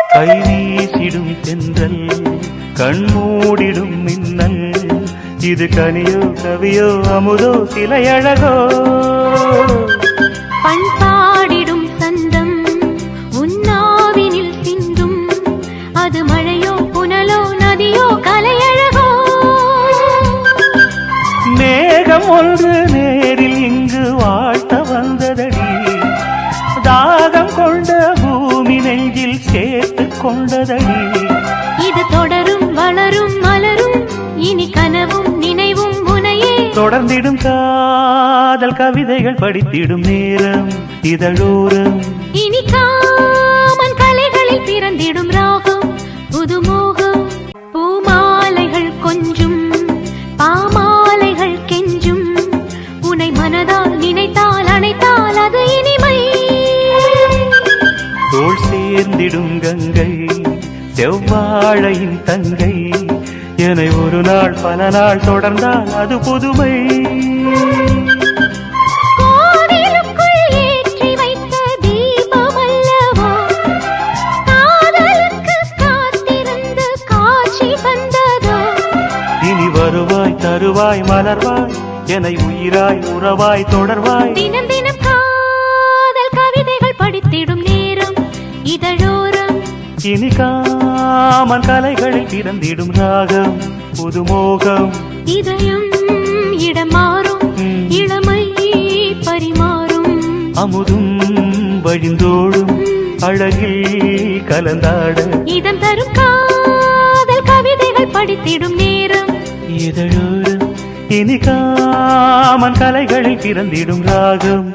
கை வீசிடும் தென்றல் கண்மூடிடும் மின்னல் இது கனியோ கவியோ அமுதோ சிலையழகோ பண்பாடிடும் சந்தம் உன்னாவினில் சிந்தும் அது மழையோ புனலோ நதியோ கலையழகோ மேகம் ஒன்று நேரில் இங்கு வாழ்த்த வந்ததடி தாகம் கொண்ட பூமி நெஞ்சில் சேர்த்து கொண்டதடி இது தொடரும் வளரும் மலரும் இனி கனவும் நினைவும் உனையே தொடர்ந்திடும் காதல் கவிதைகள் படித்திடும் நேரம் இதழோரம் இனி காமன் கலைகளில் பிறந்திடும் ராகம் புதுமோகம் பூமாலைகள் கொஞ்சும் பாமாலைகள் கெஞ்சும் உனை மனதால் நினைத்தால் அணைத்தால் அது இனிமை தோள் சேர்ந்திடும் கங்கை செவ்வாழையின் தங்கை என்னை ஒரு நாள் பல நாள் தொடர்ந்தால் அது புதுமை கோவிலுக்குள் ஏற்றி வைத்த தீபம் அல்லவா காதலுக்கு காத்திருந்து காட்சி வந்ததோ இனி வருவாய் தருவாய் மலர்வாய் என்னை உயிராய் உறவாய் தொடர்வாய் தினம் தினம் காதல் கவிதைகள் படித்திடும் நேரம் இதழோரம் இனி காமன் கலைகளில் பிறந்திடும் ராகம் புதுமோகம் இதயம் இடம் மாறும் இளமை பரிமாறும் அமுதும் வழிந்தோடும் அழகில் கலந்தாட இதம் தரும் காதல் கவிதைகள் படித்திடும் நேரம் இதழோரம் இனி காமன் கலைகளில் பிறந்திடும் ராகம்